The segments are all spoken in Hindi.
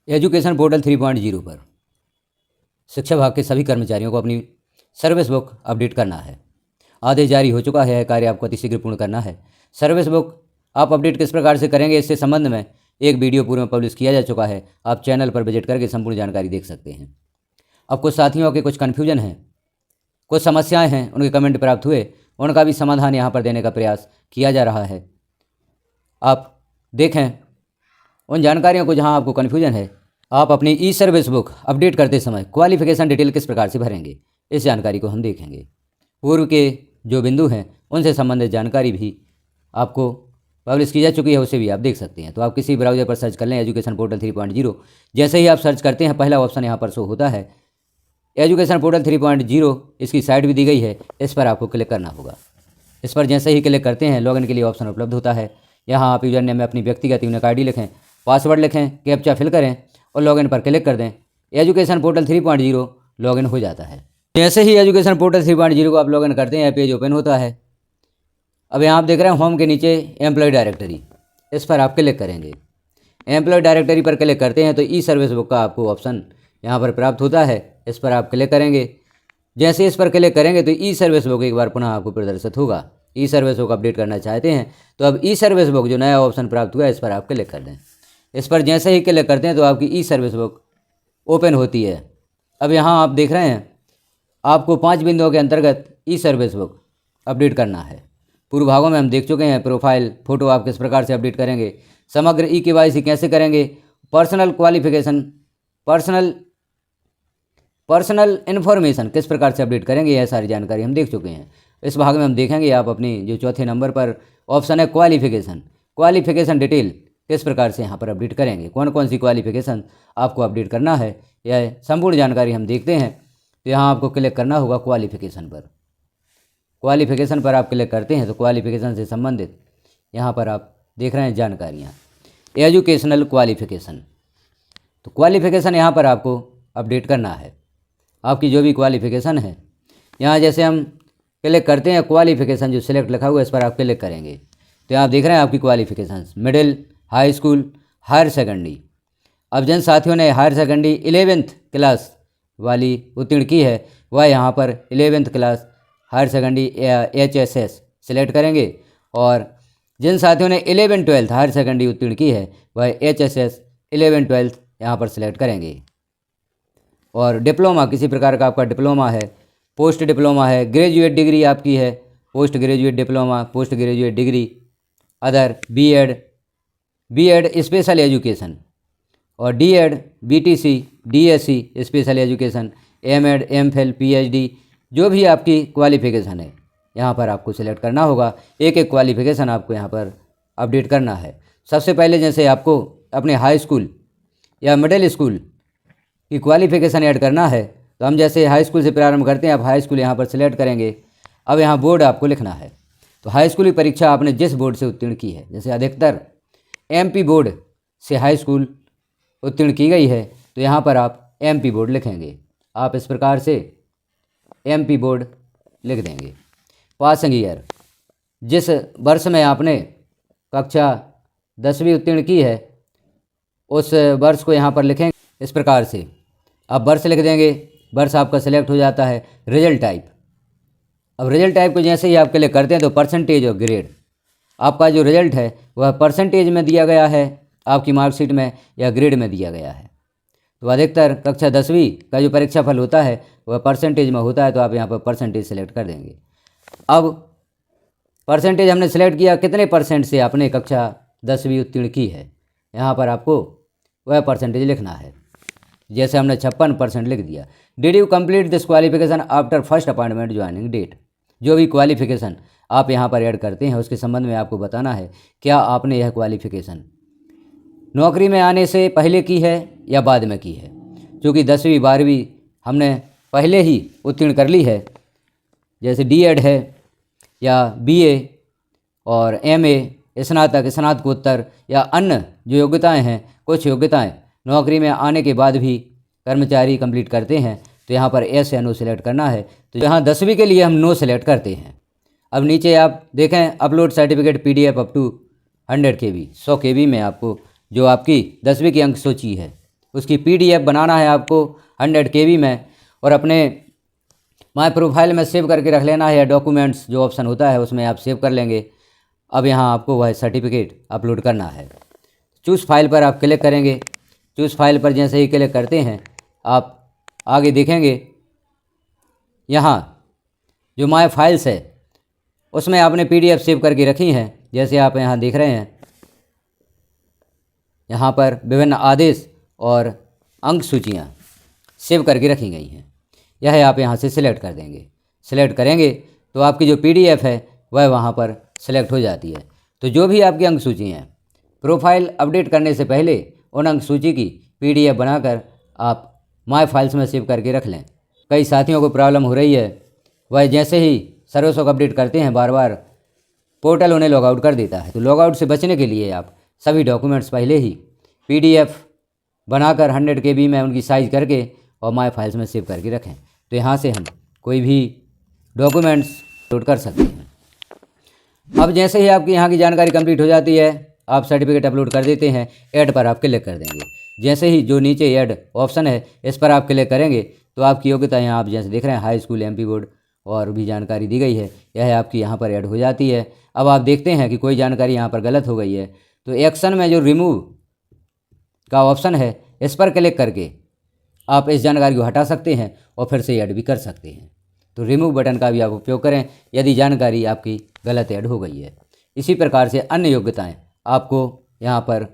एजुकेशन पोर्टल 3.0 पर शिक्षा विभाग के सभी कर्मचारियों को अपनी सर्विस बुक अपडेट करना है। आदेश जारी हो चुका है, कार्य आपको अतिशीघ्र पूर्ण करना है। सर्विस बुक आप अपडेट किस प्रकार से करेंगे, इससे संबंध में एक वीडियो पूर्व में पब्लिश किया जा चुका है। आप चैनल पर विजिट करके संपूर्ण जानकारी देख सकते हैं। अब कुछ साथियों के कुछ कन्फ्यूजन हैं, कुछ समस्याएं हैं, उनके कमेंट प्राप्त हुए, उनका भी समाधान यहाँ पर देने का प्रयास किया जा रहा है। आप देखें उन जानकारियों को जहाँ आपको कन्फ्यूजन है। आप अपनी ई सर्विस बुक अपडेट करते समय क्वालिफिकेशन डिटेल किस प्रकार से भरेंगे, इस जानकारी को हम देखेंगे। पूर्व के जो बिंदु हैं उनसे संबंधित जानकारी भी आपको पब्लिश की जा चुकी है, उसे भी आप देख सकते हैं। तो आप किसी ब्राउज़र पर सर्च कर लें एजुकेशन पोर्टल 3.0। जैसे ही आप सर्च करते हैं पहला ऑप्शन यहाँ पर शो होता है एजुकेशन पोर्टल 3.0। इसकी साइट भी दी गई है, इस पर आपको क्लिक करना होगा। इस पर जैसे ही क्लिक करते हैं लॉगिन के लिए ऑप्शन उपलब्ध होता है। यहाँ आप यूजर नेम में अपनी व्यक्तिगत यूनिक आईडी लिखें, पासवर्ड लिखें, कैप्चा फिल करें और लॉगिन पर क्लिक कर दें। एजुकेशन पोर्टल 3.0 लॉगिन हो जाता है। जैसे ही एजुकेशन पोर्टल 3.0 को आप लॉगिन करते हैं पेज ओपन होता है। अब यहाँ आप देख रहे हैं होम के नीचे एम्प्लॉय डायरेक्टरी, इस पर आप क्लिक करेंगे। एम्प्लॉय डायरेक्टरी पर क्लिक करते हैं तो ई सर्विस बुक का आपको ऑप्शन यहाँ पर प्राप्त होता है, इस पर आप क्लिक करेंगे। जैसे इस पर क्लिक करेंगे तो ई सर्विस बुक एक बार पुनः आपको प्रदर्शित होगा। ई सर्विस बुक अपडेट करना चाहते हैं तो अब ई सर्विस बुक जो नया ऑप्शन प्राप्त हुआ है इस पर आप क्लिक कर दें। इस पर जैसे ही क्लिक करते हैं तो आपकी ई सर्विस बुक ओपन होती है। अब यहाँ आप देख रहे हैं आपको 5 बिंदुओं के अंतर्गत ई सर्विस बुक अपडेट करना है। पूर्व भागों में हम देख चुके हैं प्रोफाइल फ़ोटो आप किस प्रकार से अपडेट करेंगे, समग्र ई KYC कैसे करेंगे, पर्सनल क्वालिफिकेशन, पर्सनल इन्फॉर्मेशन किस प्रकार से अपडेट करेंगे, यह सारी जानकारी हम देख चुके हैं। इस भाग में हम देखेंगे आप अपनी जो चौथे नंबर पर ऑप्शन है क्वालिफिकेशन डिटेल किस प्रकार से यहाँ पर अपडेट करेंगे, कौन कौन सी क्वालिफिकेशन आपको अपडेट करना है, यह संपूर्ण जानकारी हम देखते हैं। तो यहाँ आपको क्लिक करना होगा क्वालिफिकेशन पर आप क्लिक करते हैं तो क्वालिफिकेशन से संबंधित यहाँ पर आप देख रहे हैं जानकारियाँ, एजुकेशनल क्वालिफिकेशन। तो क्वालिफिकेशन यहाँ पर आपको अपडेट करना है, आपकी जो भी क्वालिफिकेशन है। यहाँ जैसे हम क्लिक करते हैं क्वालिफिकेशन जो सिलेक्ट लिखा हुआ है इस पर आप क्लिक करेंगे तो यहाँ आप देख रहे हैं आपकी qualification middle, high school, higher secondary. अब जिन साथियों ने हायर सेकेंडरी 11th क्लास वाली उत्तीर्ण की है वह यहाँ पर 11th class higher secondary HSS select करेंगे, और जिन साथियों ने 11-12 हायर सेकेंडरी उत्तीर्ण की है वह HSS 11-12 यहाँ पर सिलेक्ट करेंगे। और डिप्लोमा, किसी प्रकार का आपका डिप्लोमा है, पोस्ट डिप्लोमा है, ग्रेजुएट डिग्री आपकी है, post graduate diploma, post graduate degree, other B Ed special education, और डीएड, BTC, DSc स्पेशल एजुकेशन, MAd, MPhil, PhD, जो भी आपकी क्वालिफिकेशन है यहाँ पर आपको सिलेक्ट करना होगा। एक एक क्वालिफिकेशन आपको यहाँ पर अपडेट करना है। सबसे पहले जैसे आपको अपने हाई स्कूल या मिडिल स्कूल की क्वालिफिकेशन ऐड करना है तो हम जैसे हाई स्कूल से प्रारंभ करते हैं। आप हाई स्कूल यहाँ पर सिलेक्ट करेंगे। अब यहाँ बोर्ड आपको लिखना है, तो हाई स्कूल की परीक्षा आपने जिस बोर्ड से उत्तीर्ण की है, जैसे अधिकतर MP बोर्ड से हाई स्कूल उत्तीर्ण की गई है तो यहाँ पर आप MP बोर्ड लिखेंगे। आप इस प्रकार से MP बोर्ड लिख देंगे। पासिंग ईयर, जिस वर्ष में आपने कक्षा 10वीं उत्तीर्ण की है उस वर्ष को यहाँ पर लिखेंगे इस प्रकार से। आप वर्ष लिख देंगे, वर्ष आपका सिलेक्ट हो जाता है। रिजल्ट टाइप, अब रिजल्ट टाइप को जैसे ही आप क्लिक करते हैं तो परसेंटेज और ग्रेड, आपका जो रिजल्ट है वह परसेंटेज में दिया गया है आपकी मार्कशीट में या ग्रेड में दिया गया है। तो अधिकतर कक्षा 10वीं का जो परीक्षा फल होता है वह परसेंटेज में होता है, तो आप यहाँ पर परसेंटेज सेलेक्ट कर देंगे। अब परसेंटेज हमने सेलेक्ट किया, कितने % से आपने कक्षा 10वीं उत्तीर्ण की है, यहाँ पर आपको वह परसेंटेज लिखना है। जैसे हमने 56% लिख दिया। Did you complete this qualification after first appointment joining date, जो भी क्वालिफिकेशन आप यहाँ पर ऐड करते हैं उसके संबंध में आपको बताना है क्या आपने यह क्वालिफिकेशन नौकरी में आने से पहले की है या बाद में की है। क्योंकि 10वीं 12वीं हमने पहले ही उत्तीर्ण कर ली है, जैसे DED है या BA और MA, स्नातक, स्नातकोत्तर या अन्य जो योग्यताएं हैं, कुछ योग्यताएं नौकरी में आने के बाद भी कर्मचारी कंप्लीट करते हैं तो यहाँ पर एस या नो सेलेक्ट करना है। तो यहाँ 10वीं के लिए हम नो सेलेक्ट करते हैं। अब नीचे आप देखें upload certificate PDF up to 100 KB, 100 KB में आपको जो आपकी 10वीं की अंक सूची है उसकी PDF बनाना है आपको 100 KB में, और अपने माय प्रोफाइल में सेव करके रख लेना है, या डॉक्यूमेंट्स जो ऑप्शन होता है उसमें आप सेव कर लेंगे। अब यहाँ आपको वह सर्टिफिकेट अपलोड करना है। चूज़ फाइल पर आप क्लिक करेंगे। चूज़ फाइल पर जैसे ही क्लिक करते हैं आप आगे देखेंगे यहाँ जो माय फाइल्स है उसमें आपने PDF सेव करके रखी हैं। जैसे आप यहाँ देख रहे हैं, यहाँ पर विभिन्न आदेश और अंक सूचियाँ सेव करके रखी गई हैं। यह आप यहाँ से सिलेक्ट कर देंगे। सिलेक्ट करेंगे तो आपकी जो PDF है वह वहाँ पर सिलेक्ट हो जाती है। तो जो भी आपकी अंक सूची हैं, प्रोफाइल अपडेट करने से पहले उन अंक सूची की PDF बनाकर आप माय फाइल्स में सेव करके रख लें। कई साथियों को प्रॉब्लम हो रही है, वह जैसे ही सर्विस को अपडेट करते हैं बार बार पोर्टल उन्हें लॉग आउट कर देता है। तो लॉग आउट से बचने के लिए आप सभी डॉक्यूमेंट्स पहले ही PDF बनाकर 100 KB में उनकी साइज करके और माय फाइल्स में सेव करके रखें। तो यहाँ से हम कोई भी डॉक्यूमेंट्स अपलोड कर सकते हैं। अब जैसे ही आपकी यहाँ की जानकारी कंप्लीट हो जाती है, आप सर्टिफिकेट अपलोड कर देते हैं। ऐड पर आप क्लिक कर देंगे। जैसे ही जो नीचे ऐड ऑप्शन है इस पर आप क्लिक करेंगे तो आपकी योग्यता यहाँ आप जैसे देख रहे हैं हाई स्कूल MP बोर्ड और भी जानकारी दी गई है, यह आपकी यहाँ पर ऐड हो जाती है। अब आप देखते हैं कि कोई जानकारी यहाँ पर गलत हो गई है तो एक्शन में जो रिमूव का ऑप्शन है इस पर क्लिक करके आप इस जानकारी को हटा सकते हैं और फिर से ऐड भी कर सकते हैं। तो रिमूव बटन का भी आप उपयोग करें यदि जानकारी आपकी गलत ऐड हो गई है। इसी प्रकार से अन्य योग्यताएं आपको यहाँ पर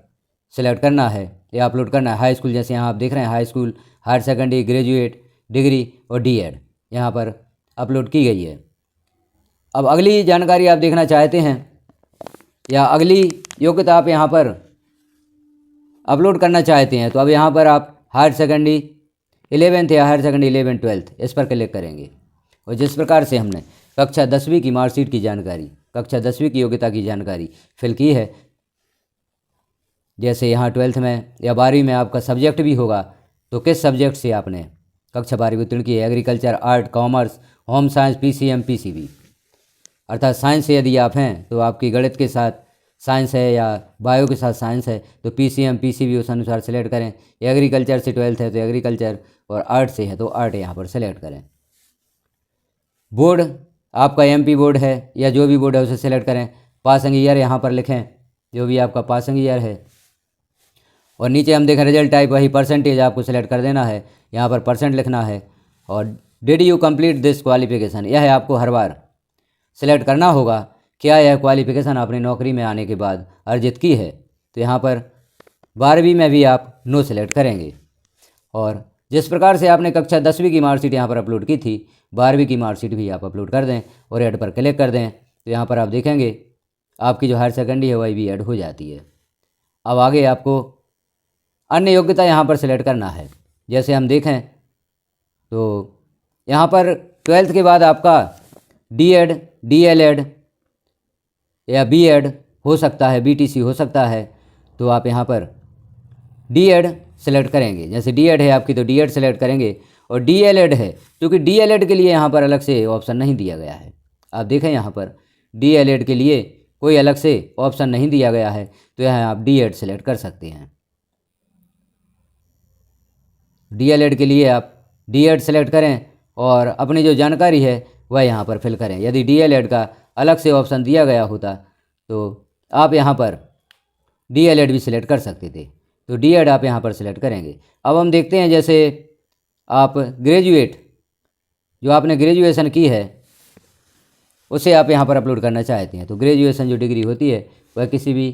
सिलेक्ट करना है या अपलोड करना है। हाई स्कूल जैसे यहाँ आप देख रहे हैं high school, higher secondary, graduate, degree और D.Ed यहाँ पर अपलोड की गई है। अब अगली जानकारी आप देखना चाहते हैं या अगली योग्यता आप यहाँ पर अपलोड करना चाहते हैं तो अब यहाँ पर आप हायर सेकेंडरी 11th या हायर सेकेंडरी 11th 12th इस पर क्लिक करेंगे। और जिस प्रकार से हमने कक्षा 10वीं की मार्कशीट की जानकारी, कक्षा 10वीं की योग्यता की जानकारी फिल की है, जैसे यहाँ 12th में या 12वीं में आपका सब्जेक्ट भी होगा तो किस सब्जेक्ट से आपने कक्षा 12वीं उत्तीर्ण की है, agriculture, art, commerce, home science, PCM, PCB, अर्थात साइंस से यदि आप हैं तो आपकी गणित के साथ साइंस है या बायो के साथ साइंस है तो PCM, PCB उस अनुसार सेलेक्ट करें। एग्रीकल्चर से 12th है तो एग्रीकल्चर, और आर्ट से है तो आर्ट यहाँ पर सेलेक्ट करें। बोर्ड आपका MP बोर्ड है या जो भी बोर्ड है उसे सेलेक्ट करें। पासिंग ईयर यहाँ पर लिखें जो भी आपका पासिंग ईयर है, और नीचे हम देखें रिजल्ट टाइप वही परसेंटेज आपको सेलेक्ट कर देना है, यहाँ पर % लिखना है। और did you complete this qualification, यह आपको हर बार सेलेक्ट करना होगा क्या यह क्वालिफिकेशन आपने नौकरी में आने के बाद अर्जित की है। तो यहाँ पर 12वीं में भी आप नो सेलेक्ट करेंगे। और जिस प्रकार से आपने कक्षा 10वीं की मार्कशीट यहाँ पर अपलोड की थी, 12वीं की मार्कशीट भी आप अपलोड कर दें और ऐड पर क्लिक कर दें। तो यहाँ पर आप देखेंगे आपकी जो हायर सेकेंडरी है वही भी ऐड हो जाती है। अब आगे आपको अन्य योग्यता यहाँ पर सिलेक्ट करना है। जैसे हम देखें तो यहाँ पर 12th के बाद आपका D.Ed, DLED या B.Ed हो सकता है, BTC हो सकता है, तो आप यहाँ पर D.Ed सेलेक्ट करेंगे। जैसे D.Ed है आपकी तो D.Ed सेलेक्ट करेंगे। और DLED है क्योंकि DLED के लिए यहाँ पर अलग से ऑप्शन नहीं दिया गया है। आप देखें यहाँ पर DLED के लिए कोई अलग से ऑप्शन नहीं दिया गया है तो यहाँ आप D.Ed सेलेक्ट कर सकते हैं। DLED के लिए आप D.Ed सेलेक्ट करें और अपनी जो जानकारी है वह यहाँ पर फिल करें। यदि DLED का अलग से ऑप्शन दिया गया होता तो आप यहाँ पर DLED भी सिलेक्ट कर सकते थे। तो D.Ed आप यहाँ पर सिलेक्ट करेंगे। अब हम देखते हैं जैसे आप ग्रेजुएट, जो आपने ग्रेजुएशन की है उसे आप यहाँ पर अपलोड करना चाहते हैं। तो ग्रेजुएशन जो डिग्री होती है वह किसी भी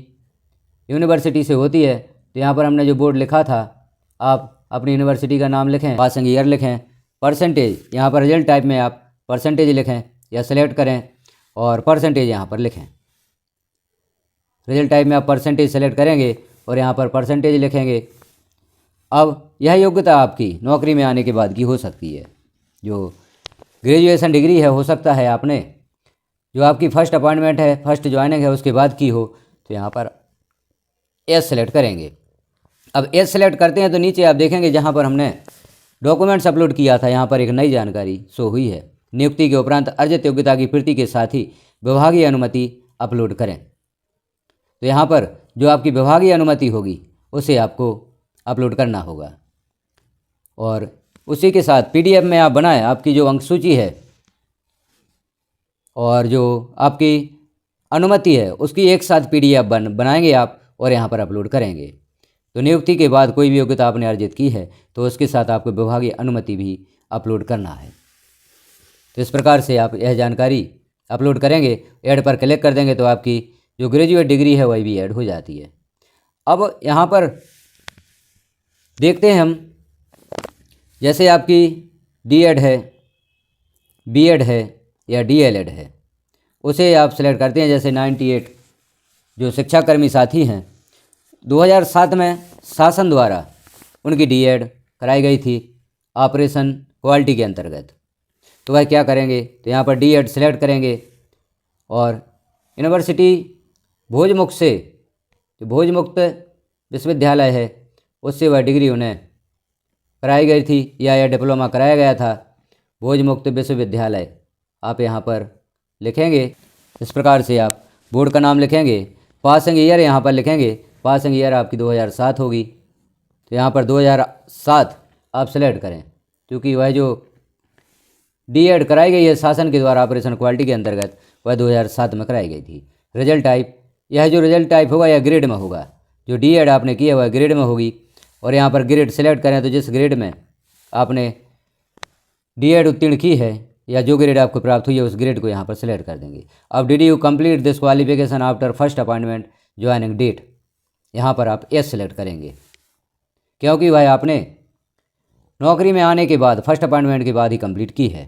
यूनिवर्सिटी से होती है। तो यहाँ पर हमने जो बोर्ड लिखा था आप अपनी यूनिवर्सिटी का नाम लिखें, पासिंग ईयर लिखें, परसेंटेज यहाँ पर रिजल्ट टाइप में आप परसेंटेज लिखें या सेलेक्ट करें और परसेंटेज यहाँ पर लिखें। रिजल्ट टाइप में आप परसेंटेज सेलेक्ट करेंगे और यहाँ पर परसेंटेज लिखेंगे। अब यह योग्यता आपकी नौकरी में आने के बाद की हो सकती है। जो ग्रेजुएशन डिग्री है हो सकता है आपने जो आपकी फ़र्स्ट अपॉइंटमेंट है, फर्स्ट ज्वाइनिंग है उसके बाद की हो। तो यहाँ पर एस सेलेक्ट करेंगे। अब एस सेलेक्ट करते हैं तो नीचे आप देखेंगे जहाँ पर हमने डॉक्यूमेंट्स अपलोड किया था यहाँ पर एक नई जानकारी शो हुई है। नियुक्ति के उपरांत अर्जित योग्यता की पूर्ति के साथ ही विभागीय अनुमति अपलोड करें। तो यहाँ पर जो आपकी विभागीय अनुमति होगी उसे आपको अपलोड करना होगा। और उसी के साथ PDF में आप बनाएं, आपकी जो अंक सूची है और जो आपकी अनुमति है उसकी एक साथ PDF बनाएंगे आप और यहाँ पर अपलोड करेंगे। तो नियुक्ति के बाद कोई भी योग्यता आपने अर्जित की है तो उसके साथ आपको विभागीय अनुमति भी अपलोड करना है। तो इस प्रकार से आप यह जानकारी अपलोड करेंगे, ऐड पर क्लिक कर देंगे तो आपकी जो ग्रेजुएट डिग्री है वही भी ऐड हो जाती है। अब यहाँ पर देखते हैं हम, जैसे आपकी D.Ed है, B.Ed है या D.LED है, उसे आप सेलेक्ट करते हैं। जैसे 98 जो शिक्षाकर्मी साथी हैं 2007 में शासन द्वारा उनकी D.Ed कराई गई थी ऑपरेशन क्वालिटी के अंतर्गत। तो वह क्या करेंगे, तो यहाँ पर D.Ed सेलेक्ट करेंगे और यूनिवर्सिटी भोजमुख से, जो भोजमुक्त विश्वविद्यालय है उससे वह डिग्री उन्हें कराई गई थी या यह डिप्लोमा कराया गया था भोजमुक्त विश्वविद्यालय, आप यहाँ पर लिखेंगे। इस प्रकार से आप बोर्ड का नाम लिखेंगे, पासिंग ईयर यहाँ पर लिखेंगे, पासिंग ईयर आपकी 2007 होगी। तो यहाँ पर 2007 आप सेलेक्ट करें, क्योंकि वह जो D.Ed कराई गई है शासन के द्वारा ऑपरेशन क्वालिटी के अंतर्गत वह 2007 में कराई गई थी। रिजल्ट टाइप, यह जो रिजल्ट टाइप होगा यह ग्रेड में होगा, जो D.Ed आपने की है वह ग्रेड में होगी। और यहाँ पर ग्रेड सेलेक्ट करें तो जिस ग्रेड में आपने D.Ed उत्तीर्ण की है या जो ग्रेड आपको प्राप्त हुई है उस ग्रेड को यहाँ पर सेलेक्ट कर देंगे। अब did you complete this qualification after first appointment joining date, यहाँ पर आप यस सेलेक्ट करेंगे, क्योंकि वह आपने नौकरी में आने के बाद फर्स्ट अपॉइंटमेंट के बाद ही कंप्लीट की है।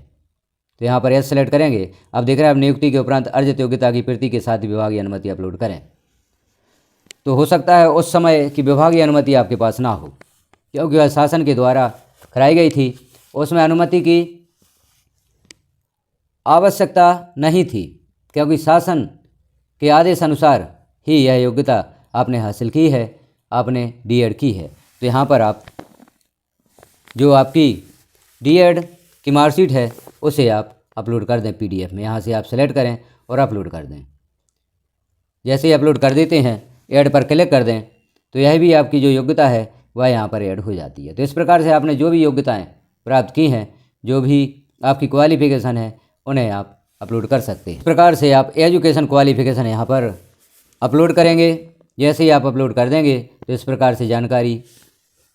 तो यहाँ पर यस सेलेक्ट करेंगे। अब देख रहे हैं आप नियुक्ति के उपरांत अर्जित योग्यता की प्रति के साथ विभागीय अनुमति अपलोड करें। तो हो सकता है उस समय की विभागीय अनुमति आपके पास ना हो, क्योंकि वह शासन के द्वारा कराई गई थी, उसमें अनुमति की आवश्यकता नहीं थी, क्योंकि शासन के आदेश अनुसार ही यह योग्यता आपने हासिल की है, आपने D.Ed की है। तो यहाँ पर आप जो आपकी D.Ed की मार्कशीट है उसे आप अपलोड कर दें PDF में, यहाँ से आप सेलेक्ट करें और अपलोड कर दें। जैसे ही अपलोड कर देते हैं, ऐड पर क्लिक कर दें तो यह भी आपकी जो योग्यता है वह यहाँ पर ऐड हो जाती है। तो इस प्रकार से आपने जो भी योग्यताएं प्राप्त की हैं, जो भी आपकी क्वालिफिकेशन है, उन्हें आप अपलोड कर सकते हैं। इस प्रकार से आप एजुकेशन क्वालिफिकेशन यहाँ पर अपलोड करेंगे। जैसे ही आप अपलोड कर देंगे तो इस प्रकार से जानकारी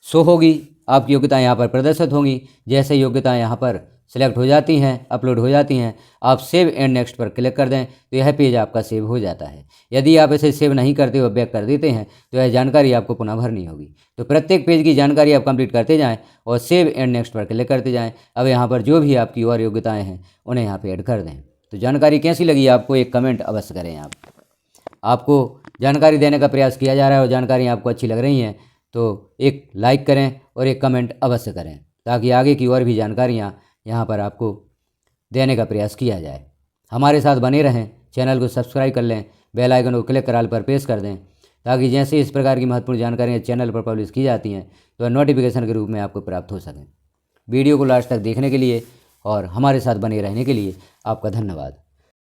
शो होगी, आपकी योग्यताएं यहाँ पर प्रदर्शित होंगी। जैसे योग्यताएं यहाँ पर सेलेक्ट हो जाती हैं, अपलोड हो जाती हैं, आप सेव एंड नेक्स्ट पर क्लिक कर दें तो यह पेज आपका सेव हो जाता है। यदि आप इसे सेव नहीं करते हो, बैक कर देते हैं, तो यह जानकारी आपको पुनः भरनी होगी। तो प्रत्येक पेज की जानकारी आप कंप्लीट करते जाएं और सेव एंड नेक्स्ट पर क्लिक करते जाएं। अब यहाँ पर जो भी आपकी और योग्यताएँ हैं उन्हें यहाँ पर ऐड कर दें। तो जानकारी कैसी लगी आपको, एक कमेंट अवश्य करें। आपको जानकारी देने का प्रयास किया जा रहा है और जानकारी आपको अच्छी लग रही हैं तो एक लाइक करें और एक कमेंट अवश्य करें, ताकि आगे की और भी जानकारियाँ यहाँ पर आपको देने का प्रयास किया जाए। हमारे साथ बने रहें, चैनल को सब्सक्राइब कर लें, बेल आइकन को क्लिक कर ऑल पर प्रेस कर दें, ताकि जैसे इस प्रकार की महत्वपूर्ण जानकारियाँ चैनल पर पब्लिश की जाती हैं तो नोटिफिकेशन के रूप में आपको प्राप्त हो सकें। वीडियो को लास्ट तक देखने के लिए और हमारे साथ बने रहने के लिए आपका धन्यवाद।